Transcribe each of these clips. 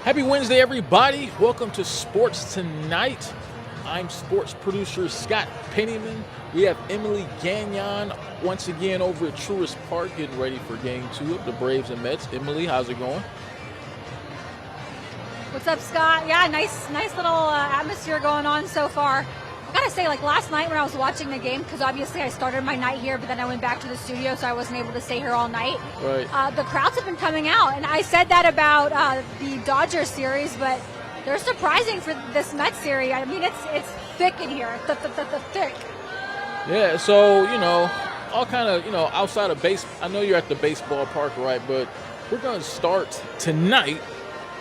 Happy Wednesday, everybody. Welcome to Sports Tonight. I'm sports producer Scott Pennyman. We have Emily Gagnon once again over at Truist Park getting ready for Game 2 of the Braves and Mets. Emily, how's it going? What's up, Scott? Yeah, nice little atmosphere going on so far. I gotta say, last night when I was watching the game, because obviously I started my night here, but then I went back to the studio, so I wasn't able to stay here all night. Right. The crowds have been coming out, and I said that about the Dodgers series, but they're surprising for this Mets series. I mean, it's thick in here, thick. Yeah, so, all kind of, outside of base. I know you're at the baseball park, right? But we're going to start tonight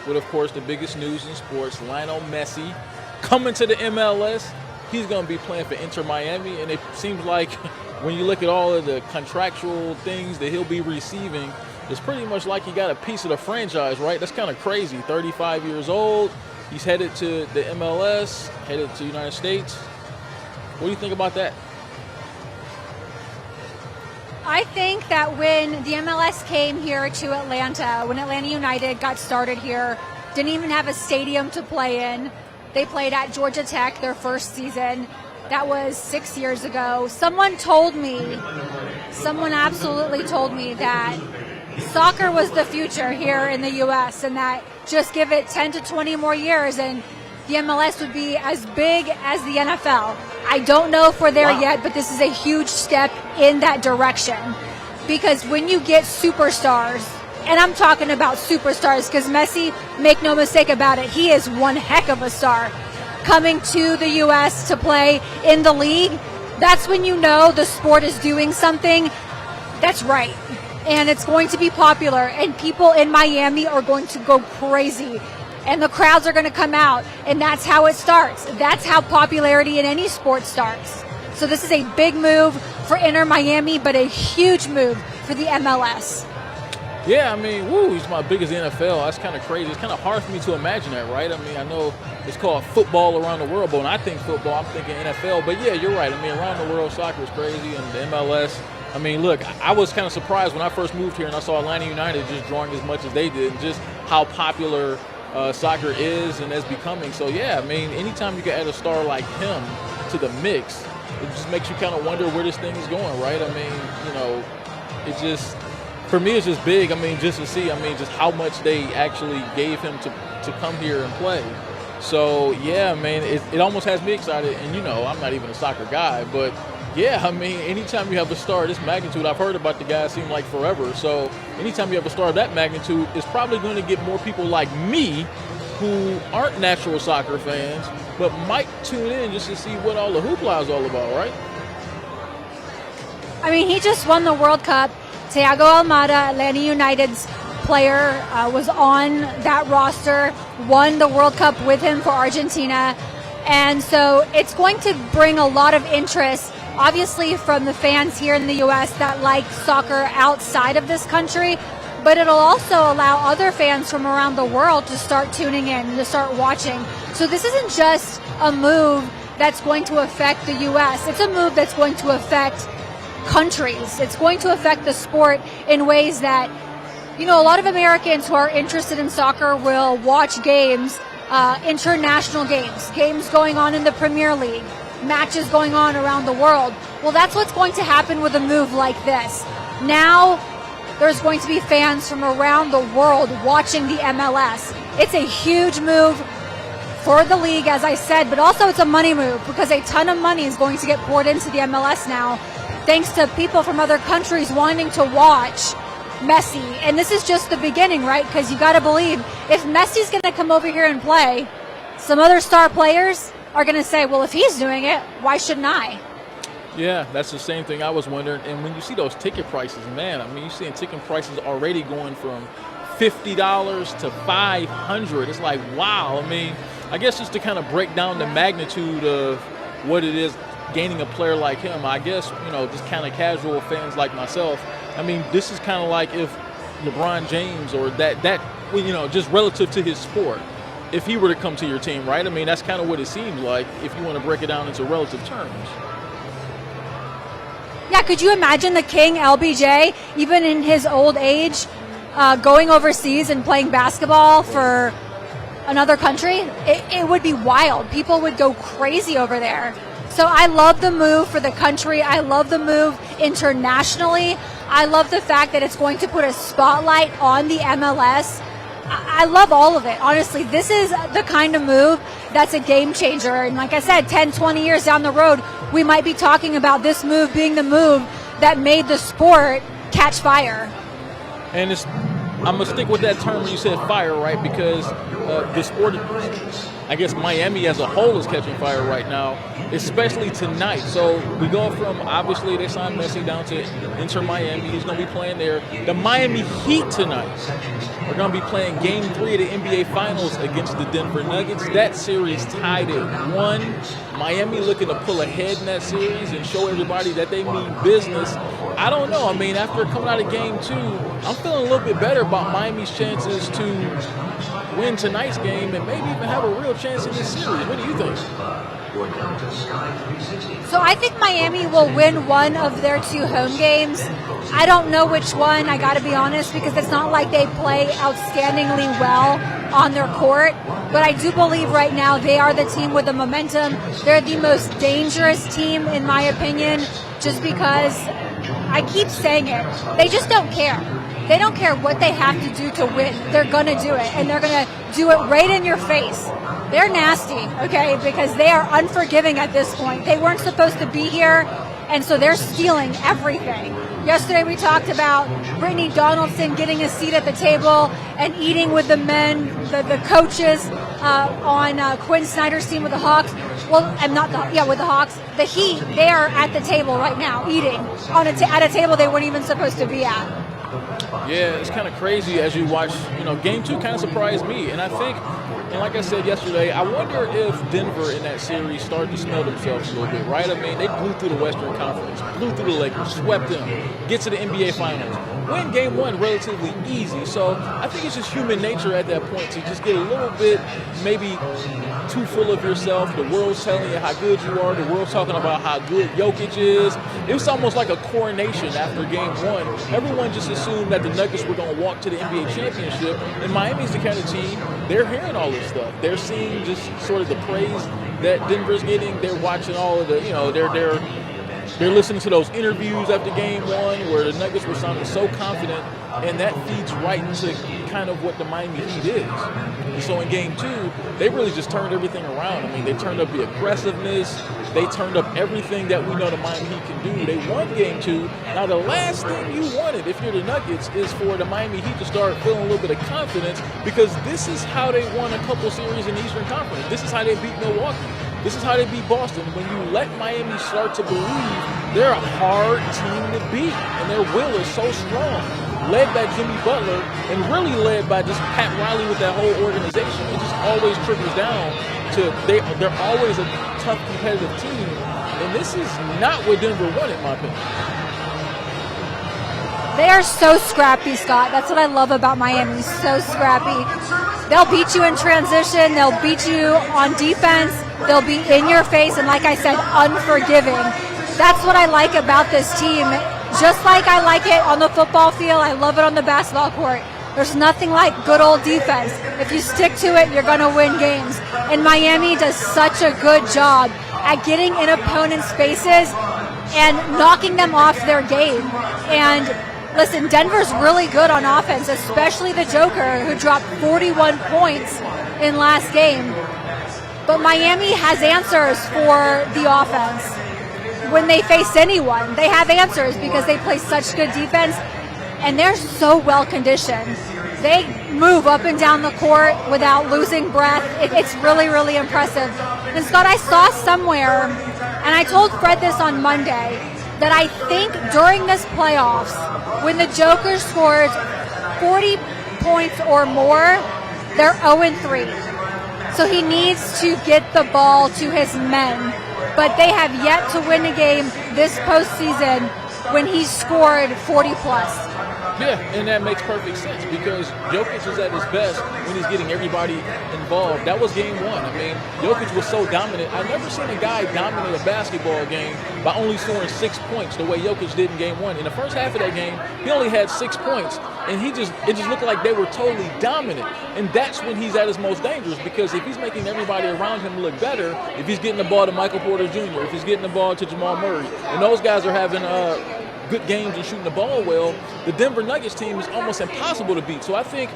with, of course, the biggest news in sports. Lionel Messi coming to the MLS. He's going to be playing for Inter Miami, and it seems like when you look at all of the contractual things that he'll be receiving, it's pretty much like he got a piece of the franchise, right? That's kind of crazy. 35 years old. He's headed to the MLS, headed to the United States. What do you think about that? I think that when the MLS came here to Atlanta, when Atlanta United got started here, didn't even have a stadium to play in. They played at Georgia Tech their first season. That was 6 years ago. Someone absolutely told me that soccer was the future here in the U.S. and that just give it 10 to 20 more years and the MLS would be as big as the NFL. I don't know if we're there yet, but this is a huge step in that direction. Because when you get superstars, and I'm talking about superstars because Messi, make no mistake about it, he is one heck of a star. Coming to the U.S. to play in the league, that's when you know the sport is doing something that's right. And it's going to be popular, and people in Miami are going to go crazy. And the crowds are going to come out, and that's how it starts. That's how popularity in any sport starts. So this is a big move for Inter Miami, but a huge move for the MLS. Yeah, I mean, he's my biggest NFL. That's kind of crazy. It's kind of hard for me to imagine that, right? I mean, I know it's called football around the world, but when I think football, I'm thinking NFL. But yeah, you're right. I mean, around the world, soccer is crazy, and the MLS. I mean, look, I was kind of surprised when I first moved here and I saw Atlanta United just drawing as much as they did, and just how popular soccer is and is becoming. So yeah, I mean, anytime you can add a star like him to the mix, it just makes you kind of wonder where this thing is going, right? I mean, it just, for me, it's just big. I mean, just to see, just how much they actually gave him to come here and play. So yeah, man, it almost has me excited. And I'm not even a soccer guy, but yeah, I mean, anytime you have a star of this magnitude, I've heard about the guy seem like forever. So anytime you have a star of that magnitude, it's probably going to get more people like me who aren't natural soccer fans, but might tune in just to see what all the hoopla is all about, right? I mean, he just won the World Cup. Thiago Almada, Atlanta United's player, was on that roster, won the World Cup with him for Argentina. And so it's going to bring a lot of interest, obviously, from the fans here in the U.S. that like soccer outside of this country, but it'll also allow other fans from around the world to start tuning in, to start watching. So this isn't just a move that's going to affect the U.S. It's a move that's going to affect countries. It's going to affect the sport in ways that, a lot of Americans who are interested in soccer will watch games, international games going on in the Premier League, matches going on around the world. Well, that's what's going to happen with a move like this. Now there's going to be fans from around the world watching the MLS. It's a huge move for the league, as I said, but also it's a money move because a ton of money is going to get poured into the MLS now, thanks to people from other countries wanting to watch Messi. And this is just the beginning, right? Because you got to believe if Messi's going to come over here and play, some other star players are going to say, well, if he's doing it, why shouldn't I? Yeah, that's the same thing I was wondering. And when you see those ticket prices, man, you're seeing ticket prices already going from $50 to $500. It's like, wow. I guess just to kind of break down the magnitude of what it is gaining a player like him, I guess, just kind of casual fans like myself, this is kind of like if LeBron James or that just relative to his sport, if he were to come to your team, right? That's kind of what it seems like if you want to break it down into relative terms. Yeah, could you imagine the king, LBJ, even in his old age, going overseas and playing basketball for another country, it would be wild. People would go crazy over there. So I love the move for the country. I love the move internationally. I love the fact that it's going to put a spotlight on the MLS. I love all of it. Honestly, this is the kind of move that's a game changer. And like I said, 10, 20 years down the road, we might be talking about this move being the move that made the sport catch fire. And I'm going to stick with that term when you said fire, right? Because the sport, I guess Miami as a whole is catching fire right now, especially tonight. So we go from, obviously, they signed Messi down to Inter Miami. He's going to be playing there. The Miami Heat tonight are going to be playing Game 3 of the NBA Finals against the Denver Nuggets. That series tied at 1. Miami looking to pull ahead in that series and show everybody that they mean business. I don't know. I mean, after coming out of Game 2, I'm feeling a little bit better about Miami's chances to win tonight's game and maybe even have a real chance in this series. What do you think? So I think Miami will win one of their 2 home games. I don't know which one, I got to be honest, because it's not like they play outstandingly well on their court. But I do believe right now they are the team with the momentum. They're the most dangerous team, in my opinion, just because I keep saying it. They just don't care. They don't care what they have to do to win. They're going to do it, and they're going to do it right in your face. They're nasty, okay, because they are unforgiving at this point. They weren't supposed to be here, and so they're stealing everything. Yesterday we talked about Brittany Donaldson getting a seat at the table and eating with the men, the coaches on Quinn Snyder's team with the Hawks. Well, with the Hawks. The Heat, they are at the table right now eating at a table they weren't even supposed to be at. Yeah, it's kind of crazy as you watch, Game 2 kind of surprised me. And I think, and like I said yesterday, I wonder if Denver in that series started to smell themselves a little bit, right? I mean, they blew through the Western Conference, blew through the Lakers, swept them, get to the NBA Finals, win Game 1 relatively easy. So I think it's just human nature at that point to just get a little bit maybe too full of yourself. The world's telling you how good you are. The world's talking about how good Jokic is. It was almost like a coronation after Game 1. Everyone just assumed that the Nuggets were going to walk to the NBA championship. And Miami's the kind of team, they're hearing all this stuff. They're seeing just sort of the praise that Denver's getting. They're watching all of the, they're listening to those interviews after Game 1 where the Nuggets were sounding so confident, and that feeds right into kind of what the Miami Heat is. And so in Game 2, they really just turned everything around. I mean, they turned up the aggressiveness. They turned up everything that we know the Miami Heat can do. They won Game 2. Now, the last thing you wanted, if you're the Nuggets, is for the Miami Heat to start feeling a little bit of confidence, because this is how they won a couple series in the Eastern Conference. This is how they beat Milwaukee. This is how they beat Boston. When you let Miami start to believe, they're a hard team to beat, and their will is so strong. Led by Jimmy Butler, and really led by just Pat Riley with that whole organization. It just always trickles down to they're always a tough, competitive team, and this is not what Denver won, in my opinion. They are so scrappy, Scott. That's what I love about Miami. So scrappy. They'll beat you in transition. They'll beat you on defense. They'll be in your face, and like I said, unforgiving. That's what I like about this team. Just like I like it on the football field, I love it on the basketball court. There's nothing like good old defense. If you stick to it, you're going to win games. And Miami does such a good job at getting in opponents' faces and knocking them off their game. And listen, Denver's really good on offense, especially the Joker, who dropped 41 points in last game. But Miami has answers for the offense. When they face anyone, they have answers because they play such good defense, and they're so well conditioned. They move up and down the court without losing breath. It's really, really impressive. And Scott, I saw somewhere, and I told Fred this on Monday, that I think during this playoffs, when the Joker scores 40 points or more, they're 0-3. So he needs to get the ball to his men. But they have yet to win a game this postseason when he's scored 40-plus. Yeah, and that makes perfect sense because Jokic is at his best when he's getting everybody involved. That was Game 1. I mean, Jokic was so dominant. I've never seen a guy dominate a basketball game by only scoring 6 points the way Jokic did in Game 1. In the first half of that game, he only had 6 points. and it just looked like they were totally dominant. And that's when he's at his most dangerous, because if he's making everybody around him look better, if he's getting the ball to Michael Porter Jr., if he's getting the ball to Jamal Murray, and those guys are having good games and shooting the ball well, the Denver Nuggets team is almost impossible to beat. So I think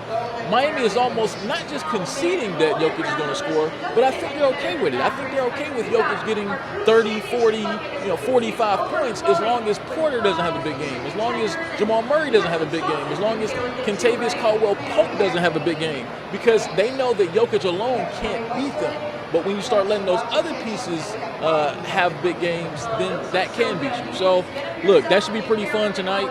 Miami is almost not just conceding that Jokic is going to score, but I think they're okay with it. I think they're okay with Jokic getting 30, 40, 45 points as long as Porter doesn't have a big game, as long as Jamal Murray doesn't have a big game, as long as Kentavious Caldwell-Pope doesn't have a big game, because they know that Jokic alone can't beat them. But when you start letting those other pieces have big games, then that can beat you. So, look, that should be pretty fun tonight.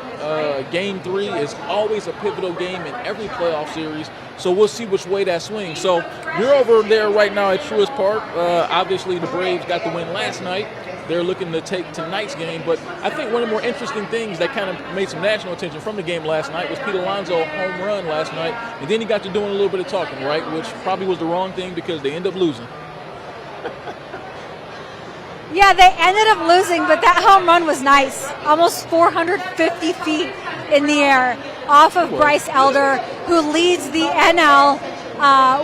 Game 3 is always a pivotal game in every playoff series. So we'll see which way that swings. So you're over there right now at Truist Park. Obviously, the Braves got the win last night. They're looking to take tonight's game. But I think one of the more interesting things that kind of made some national attention from the game last night was Pete Alonso home run last night. And then he got to doing a little bit of talking, right, which probably was the wrong thing because they ended up losing. Yeah, they ended up losing, but that home run was nice. Almost 450 feet in the air off of Bryce Elder, who leads the NL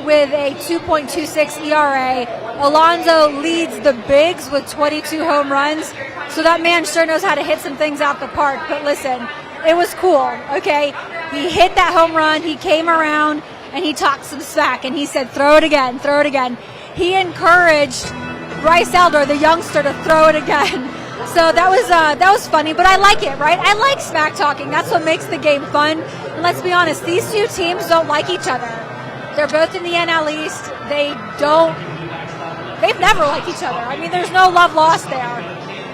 with a 2.26 ERA. Alonso leads the bigs with 22 home runs. So that man sure knows how to hit some things out the park. But listen, it was cool, okay? He hit that home run. He came around and he talked some smack, and he said, throw it again, throw it again. He encouraged Bryce Elder, the youngster, to throw it again. So that was funny, but I like it, right? I like smack talking. That's what makes the game fun. And let's be honest, these two teams don't like each other. They're both in the NL East. They've never liked each other. I mean, there's no love lost there.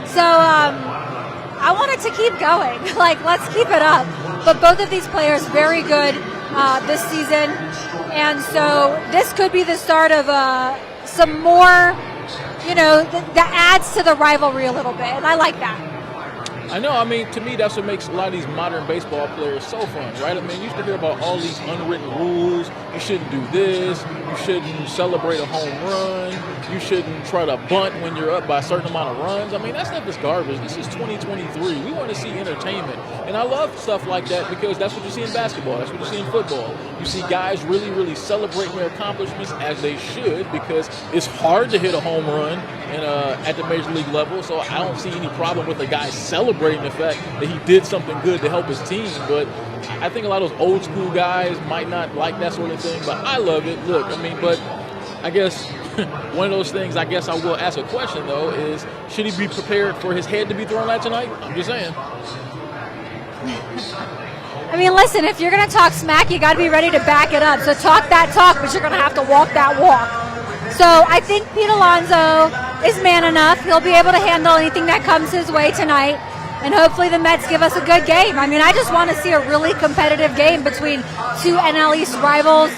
So I wanted to keep going. Let's keep it up. But both of these players very good this season. And so this could be the start of some more, that adds to the rivalry a little bit. And I like that. I know. I mean, to me, that's what makes a lot of these modern baseball players so fun, right? I mean, you used to hear about all these unwritten rules. You shouldn't do this. You shouldn't celebrate a home run. You shouldn't try to bunt when you're up by a certain amount of runs. I mean, that stuff is garbage. This is 2023. We want to see entertainment. And I love stuff like that because that's what you see in basketball. That's what you see in football. You see guys really, really celebrating their accomplishments, as they should, because it's hard to hit a home run at the major league level. So I don't see any problem with a guy celebrating the fact that he did something good to help his team. But I think a lot of those old school guys might not like that sort of thing, but I love it. Look, I mean, but I guess one of those things I guess I will ask a question, though, is should he be prepared for his head to be thrown at tonight? I'm just saying. I mean, listen, if you're going to talk smack, you got to be ready to back it up. So talk that talk, but you're going to have to walk that walk. So I think Pete Alonso is man enough. He'll be able to handle anything that comes his way tonight. And hopefully the Mets give us a good game. I mean, I just want to see a really competitive game between two NL East rivals.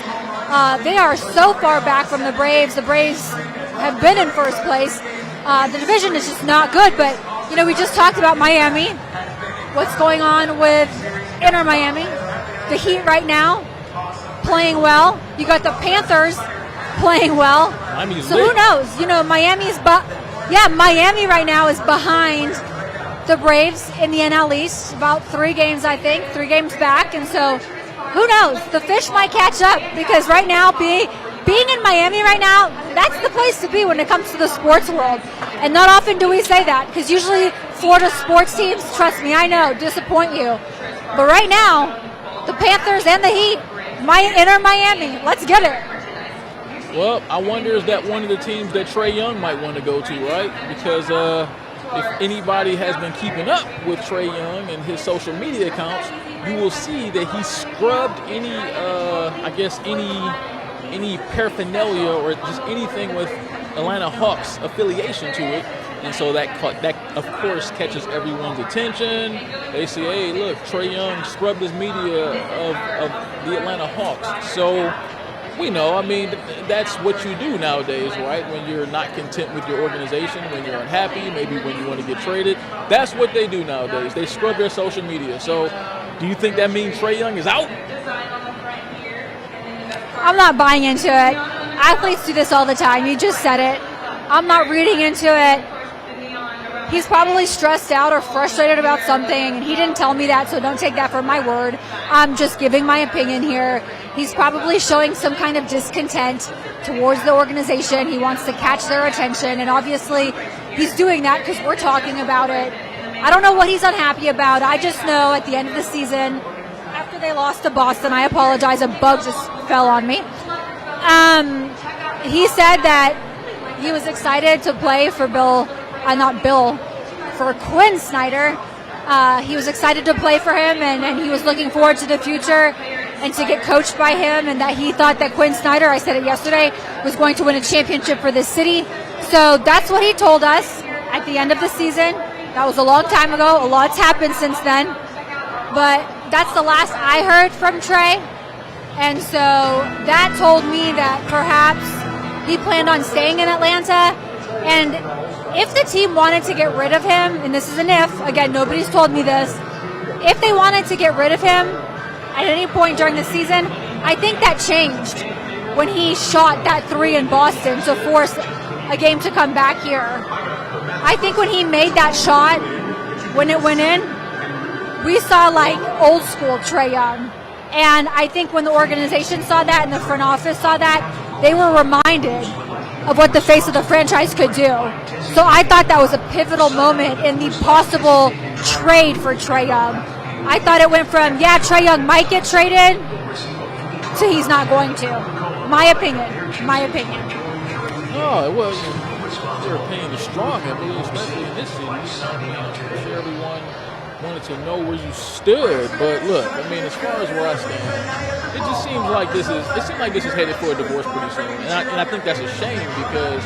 They are so far back from the Braves. The Braves have been in first place. The division is just not good. But, we just talked about Miami. What's going on with Inter Miami? The Heat right now playing well. You got the Panthers playing well. So who knows? Miami right now is behind the Braves in the NL East, about 3 games, I think, 3 games back. And so who knows? The fish might catch up, because right now, being in Miami right now, that's the place to be when it comes to the sports world. And not often do we say that, because usually Florida sports teams, trust me, I know, disappoint you. But right now, the Panthers and the Heat, Inter Miami, let's get it. Well, I wonder, is that one of the teams that Trey Young might want to go to, right? Because if anybody has been keeping up with Trey Young and his social media accounts, you will see that he scrubbed any paraphernalia or just anything with Atlanta Hawks affiliation to it. And so that of course catches everyone's attention. They say, hey, look, Trey Young scrubbed his media of the Atlanta Hawks. So we know, I mean, that's what you do nowadays, right? When you're not content with your organization, when you're unhappy, maybe when you want to get traded. That's what they do nowadays. They scrub their social media. So do you think that means Trey Young is out? I'm not buying into it. Athletes do this all the time. You just said it. I'm not reading into it. He's probably stressed out or frustrated about something, and he didn't tell me that, so don't take that for my word. I'm just giving my opinion here. He's probably showing some kind of discontent towards the organization. He wants to catch their attention, and obviously he's doing that because we're talking about it. I don't know what he's unhappy about. I just know at the end of the season, after they lost to Boston, I apologize, a bug just fell on me. He said that he was excited to play for for Quinn Snyder. He was excited to play for him, and he was looking forward to the future and to get coached by him, and that he thought that Quinn Snyder, I said it yesterday, was going to win a championship for this city. So that's what he told us at the end of the season. That was a long time ago. A lot's happened since then. But that's the last I heard from Trae. And so that told me that perhaps he planned on staying in Atlanta. And if the team wanted to get rid of him, and this is an if, again, nobody's told me this, if they wanted to get rid of him at any point during the season, I think that changed when he shot that 3 in Boston to force a game to come back here. I think when he made that shot, when it went in, we saw like old school Trey Young. And I think when the organization saw that and the front office saw that, they were reminded of what the face of the franchise could do. So I thought that was a pivotal moment in the possible trade for Trey Young. I thought it went from, yeah, Trey Young might get traded, to he's not going to. My opinion. Oh, well, your opinion is strong, I believe, especially in this city. I'm sure everyone wanted to know where you stood, but look, I mean, as far as where I stand, it just seems like this is headed for a divorce pretty soon, and I think that's a shame because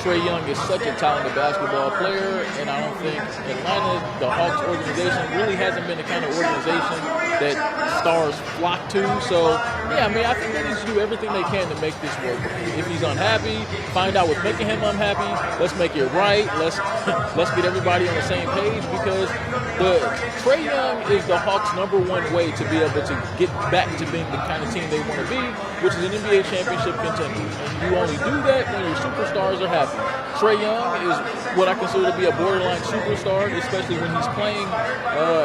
Trey Young is such a talented basketball player, and I don't think Atlanta, the Hawks organization, really hasn't been the kind of organization that stars flock to. So, yeah, I mean, I think they need to do everything they can to make this work. If he's unhappy, find out what's making him unhappy. Let's make it right. Let's get everybody on the same page because Trey Young is the Hawks' #1 way to be able to get back to being the kind of team they want to be, which is an NBA championship contender. And you only do that when your superstars are happy. Trey Young is what I consider to be a borderline superstar, especially when he's playing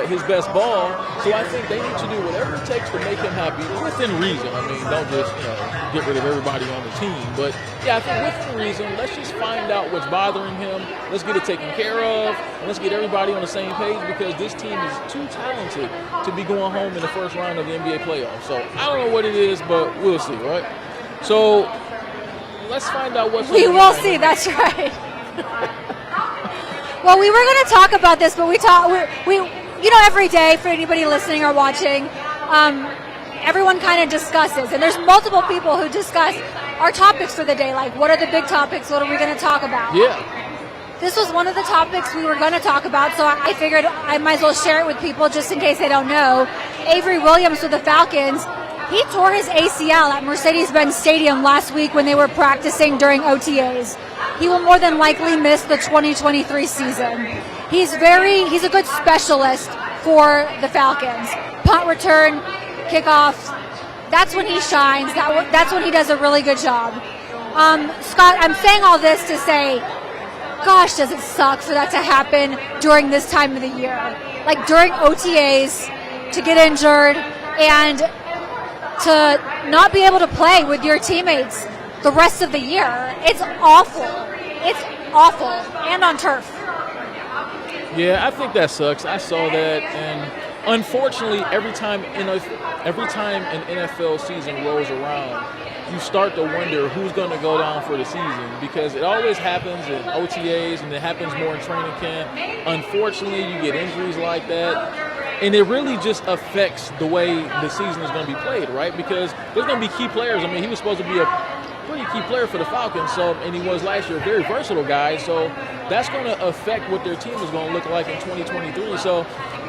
his best ball. So I think they need to do whatever it takes to make him happy within reason. I mean, don't just get rid of everybody on the team. But yeah, I think within reason, let's just find out what's bothering him. Let's get it taken care of, and let's get everybody on the same page because this team is too talented to be going home in the first round of the NBA playoffs. So I don't know what it is, but we'll see, right? So let's find out what's we will see. That's right. Well, we were going to talk about this, but we every day for anybody listening or watching, everyone kind of discusses, and there's multiple people who discuss our topics for the day. Like, what are the big topics? What are we going to talk about? Yeah. This was one of the topics we were going to talk about, so I figured I might as well share it with people just in case they don't know. Avery Williams with the Falcons, he tore his ACL at Mercedes-Benz Stadium last week when they were practicing during OTAs. He will more than likely miss the 2023 season. He's a good specialist for the Falcons. Punt return, kickoffs, that's when he shines. That's when he does a really good job. Scott, I'm saying all this to say, gosh, does it suck for that to happen during this time of the year. Like during OTAs, to get injured and to not be able to play with your teammates the rest of the year. It's awful. It's awful. And on turf. Yeah, I think that sucks. I saw that, and unfortunately, every time an NFL season rolls around, you start to wonder who's going to go down for the season because it always happens in OTAs and it happens more in training camp. Unfortunately, you get injuries like that, and it really just affects the way the season is going to be played, right? Because there's going to be key players. I mean, he was supposed to be a pretty key player for the Falcons, and he was last year, a very versatile guy, so that's going to affect what their team is going to look like in 2023. So,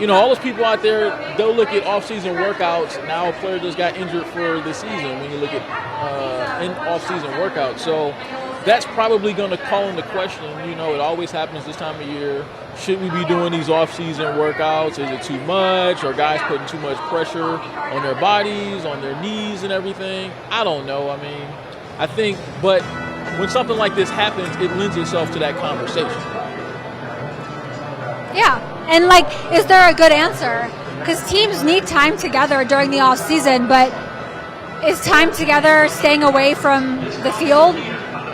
all those people out there, they'll look at off-season workouts. Now a player just got injured for the season when you look at in off-season workouts. So that's probably going to call into question, it always happens this time of year. Should we be doing these off-season workouts? Is it too much? Are guys putting too much pressure on their bodies, on their knees and everything? I don't know. I mean, I think, but when something like this happens, it lends itself to that conversation. Yeah, and like, is there a good answer? Because teams need time together during the off season, but is time together staying away from the field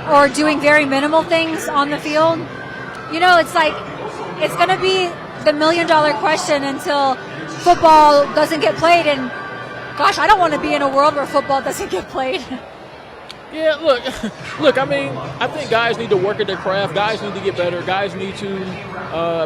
or doing very minimal things on the field? You know, it's like, it's going to be the $1 million question until football doesn't get played. And gosh, I don't want to be in a world where football doesn't get played. Yeah, look. I mean, I think guys need to work at their craft. Guys need to get better. Guys need to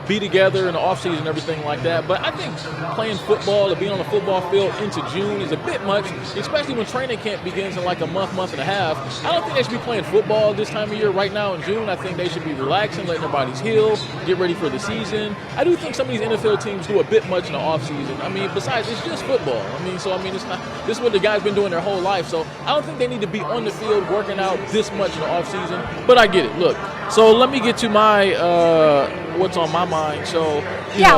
be together in the offseason and everything like that. But I think playing football or being on the football field into June is a bit much, especially when training camp begins in like a month and a half. I don't think they should be playing football this time of year right now in June. I think they should be relaxing, letting their bodies heal, get ready for the season. I do think some of these NFL teams do a bit much in the offseason. I mean, besides, it's just football. It's not. This is what the guys been doing their whole life. So I don't think they need to be on the field working out this much in the offseason, but I get it. Look, so let me get to my what's on my mind. So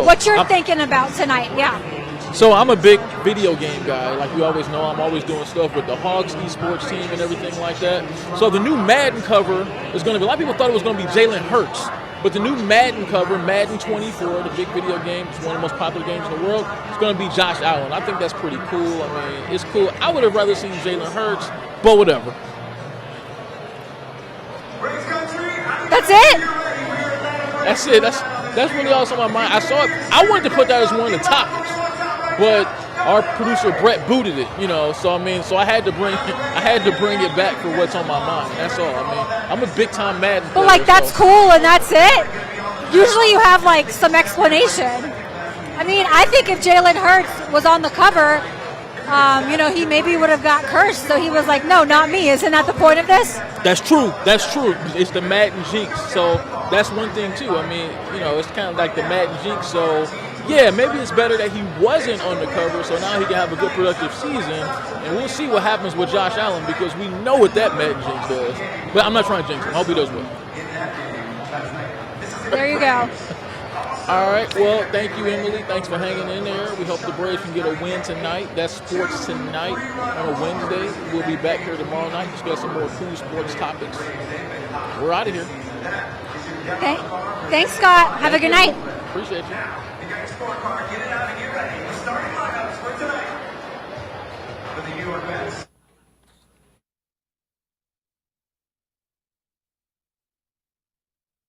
what you're thinking about tonight. Yeah. So I'm a big video game guy. Like you always know, I'm always doing stuff with the Hawks esports team and everything like that. So the new Madden cover is going to be, a lot of people thought it was going to be Jalen Hurts, but the new Madden cover, Madden 24, the big video game, it's one of the most popular games in the world, it's going to be Josh Allen. I think that's pretty cool. I mean, it's cool. I would have rather seen Jalen Hurts, but whatever. That's it? That's it. That's really all that's on my mind. I saw it. I wanted to put that as one of the topics, but our producer Brett booted it. So I had to bring it back for what's on my mind. That's all. I mean, I'm a big time Madden player. But that's cool, and that's it. Usually you have like some explanation. I mean, I think if Jalen Hurts was on the cover, he maybe would have got cursed. So he was like, no, not me. Isn't that the point of this? That's true. It's the Madden jinx. So that's one thing, too. I mean, it's kind of like the Madden jinx. So, yeah, maybe it's better that he wasn't on the cover so now he can have a good productive season. And we'll see what happens with Josh Allen because we know what that Madden jinx does. But I'm not trying to jinx him. I hope he does well. There you go. All right. Well, thank you, Emily. Thanks for hanging in there. We hope the Braves can get a win tonight. That's Sports Tonight on a Wednesday. We'll be back here tomorrow night to discuss some more cool sports topics. We're out of here. Okay. Thanks, Scott. Have a good night. Appreciate you. Get it out of here. Starting lineups for tonight for the UMS.